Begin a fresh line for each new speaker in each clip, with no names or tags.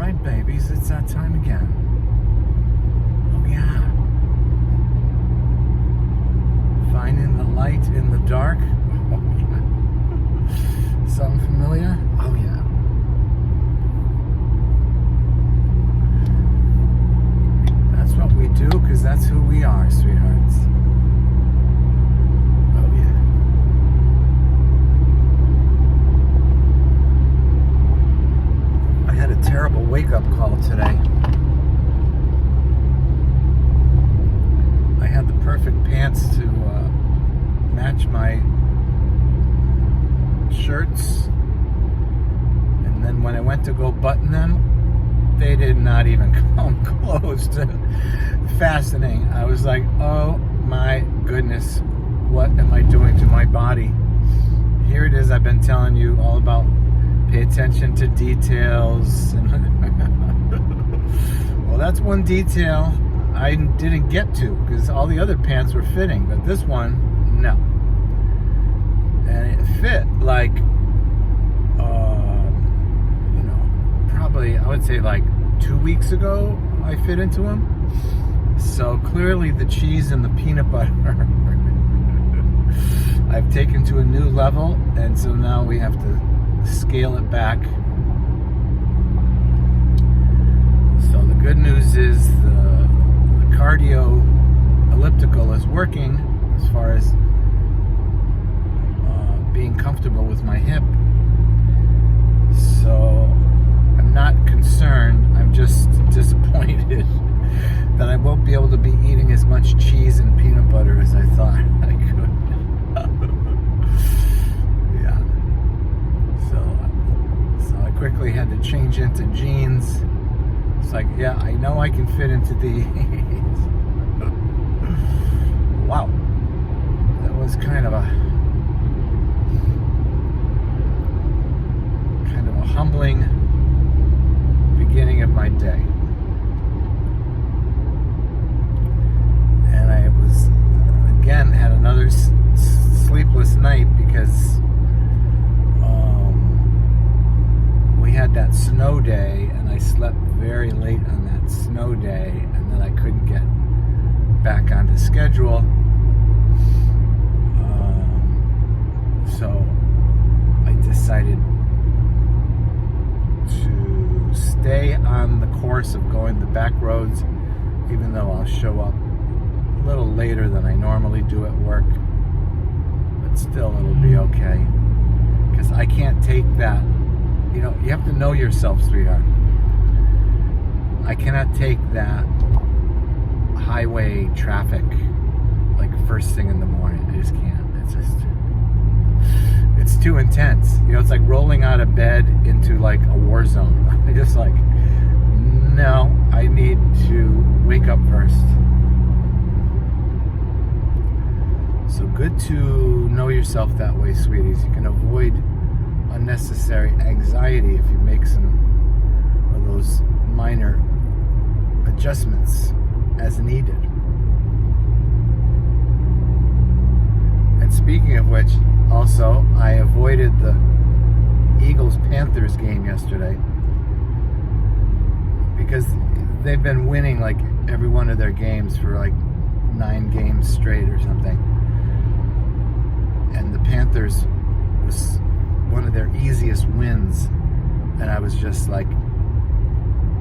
right, babies, it's that time again. Oh, yeah. Finding the light in the dark. Oh, yeah. Something familiar? Oh, yeah. That's what we do, because that's who we are, sweethearts. Oh, yeah. I had a terrible wake-up call today. I had the perfect pants to match my shirts, and then when I went to go button them, they did not even come close to fastening. I was like, oh my goodness, what am I doing to my body? Here it is. I've been telling you all about pay attention to details. Well, that's one detail I didn't get to, because all the other pants were fitting, but this one, no. And it fit like, probably, I would say like 2 weeks ago, I fit into them. So clearly the cheese and the peanut butter I've taken to a new level, and so now we have to scale it back. So the good news is the cardio elliptical is working as far as being comfortable with my hip. So I'm not concerned. I'm just disappointed that I won't be able to be eating as much cheese and peanut butter as I thought I could. Yeah. So I quickly had to change into jeans. It's like, yeah, I know I can fit into these. Wow. That was kind of a humbling beginning of my day. And I was, again, had another sleepless night because we had that snow day, and I slept very late on that snow day, and then I couldn't get back onto schedule. So I decided to stay on the course of going the back roads, even though I'll show up a little later than I normally do at work, but still it'll be okay, because I can't take that. You know, you have to know yourself, sweetheart. I cannot take that highway traffic like first thing in the morning. I just can't. It's too intense. You know, it's like rolling out of bed into like a war zone. I just like, no, I need to wake up first. So good to know yourself that way, sweeties. You can avoid unnecessary anxiety if you make some of those minor adjustments as needed. And speaking of which, also, I avoided the Eagles-Panthers game yesterday because they've been winning like every one of their games for like 9 games straight or something. And the Panthers was one of their easiest wins, and I was just like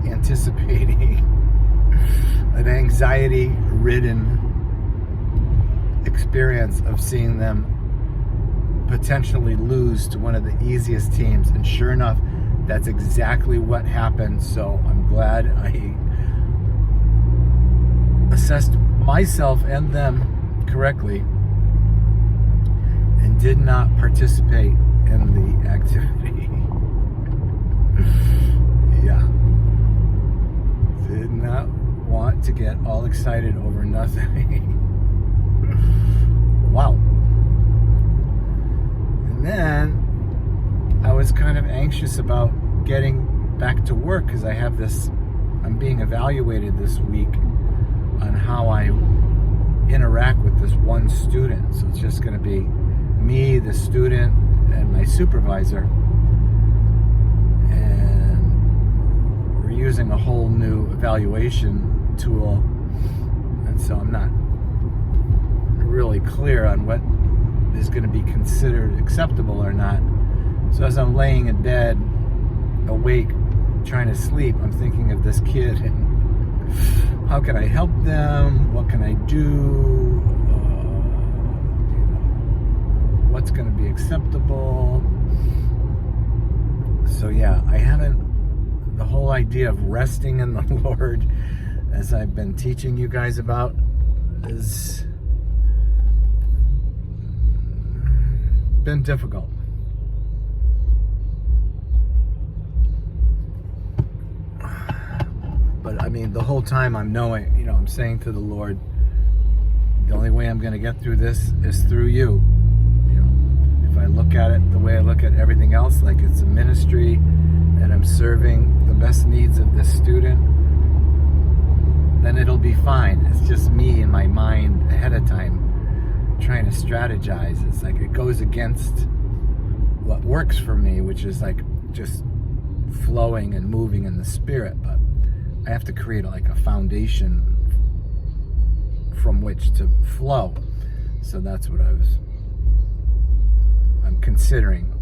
anticipating an anxiety-ridden experience of seeing them potentially lose to one of the easiest teams, and sure enough, that's exactly what happened. So I'm glad I assessed myself and them correctly and did not participate in the activity. Yeah. Did not want to get all excited over nothing. Wow. And then I was kind of anxious about getting back to work because I'm being evaluated this week on how I interact with this one student. So it's just going to be me, the student, and my supervisor. And we're using a whole new evaluation tool, and so I'm not really clear on what is going to be considered acceptable or not. So as I'm laying in bed, awake, trying to sleep, I'm thinking of this kid and how can I help them? What can I do? What's going to be acceptable? So yeah, I haven't, the whole idea of resting in the Lord, as I've been teaching you guys about, has been difficult. But I mean, the whole time I'm knowing, I'm saying to the Lord, the only way I'm going to get through this is through you. If I look at it the way I look at everything else, like it's a ministry and I'm serving the best needs of this student, then it'll be fine. It's just me in my mind ahead of time trying to strategize. It's like it goes against what works for me, which is like just flowing and moving in the Spirit. But I have to create like a foundation from which to flow. So that's what I'm considering.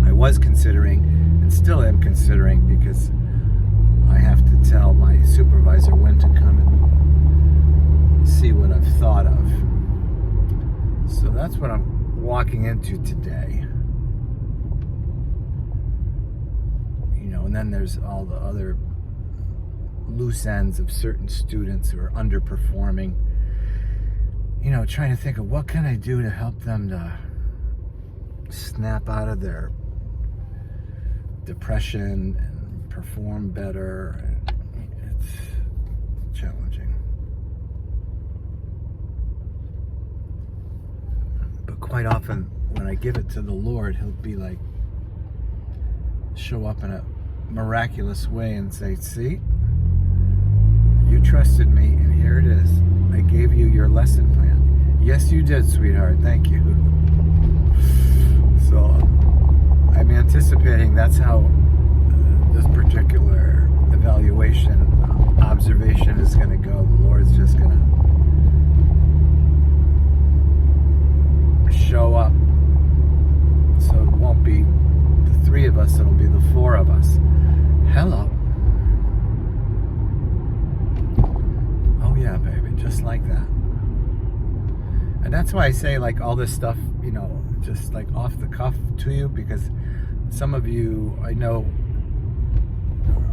I was considering and still am considering, because I have to tell my supervisor when to come and see what I've thought of. So that's what I'm walking into today. And then there's all the other loose ends of certain students who are underperforming. Trying to think of what can I do to help them to snap out of their depression and perform better. It's challenging. But quite often when I give it to the Lord, He'll be like, show up in a miraculous way and say, see, you trusted me and here it is. I gave you your lesson plan. Yes, you did, sweetheart. Thank you. So I'm anticipating that's how this particular evaluation, observation is going to go. The Lord's just going to show up. So it won't be the three of us, it'll be the four of us. Hello. Oh yeah, baby, just like that. And that's why I say like all this stuff, just like off the cuff to you, because some of you I know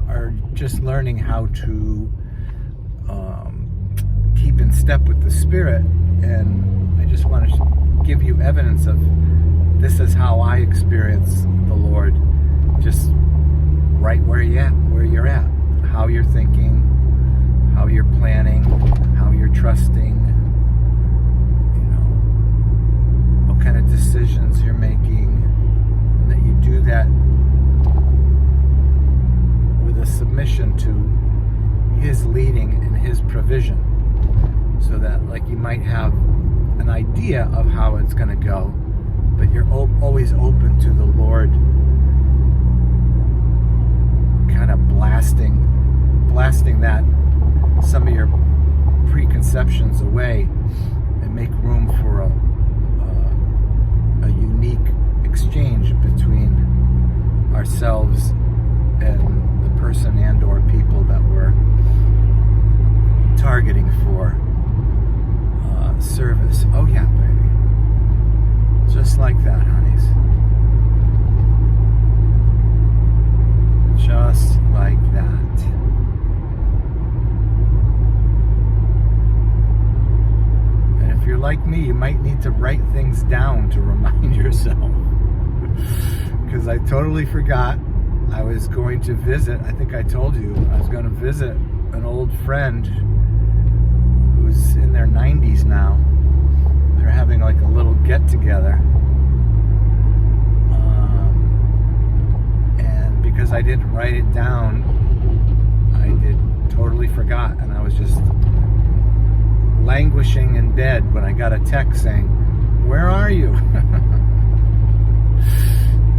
are just learning how to keep in step with the Spirit, and I just want to give you evidence of this is how I experience the Lord, just right where you're at, how you're thinking, how you're planning, how you're trusting, what kind of decisions you're making, and that you do that with a submission to His leading and His provision, so that like you might have an idea of how it's going to go, but you're always open to the Lord kind of blasting that, some of your preconceptions away, and make room for a unique exchange between ourselves and the person and or people that we're targeting for service. Oh yeah, baby. Just like that, honeys. Just like that. And if you're like me, you might need to write things down to remind yourself. Because I totally forgot I was going to visit, I think I told you, I was going to visit an old friend who's in their 90s now. They're having like a little get-together. And because I didn't write it down, I totally forgot. And I was just languishing in bed when I got a text saying, "Where are you?"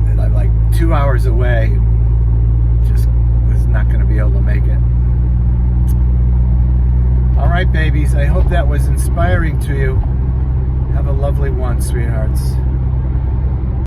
And I'm like 2 hours away. Just was not going to be able to make it. All right, babies. I hope that was inspiring to you.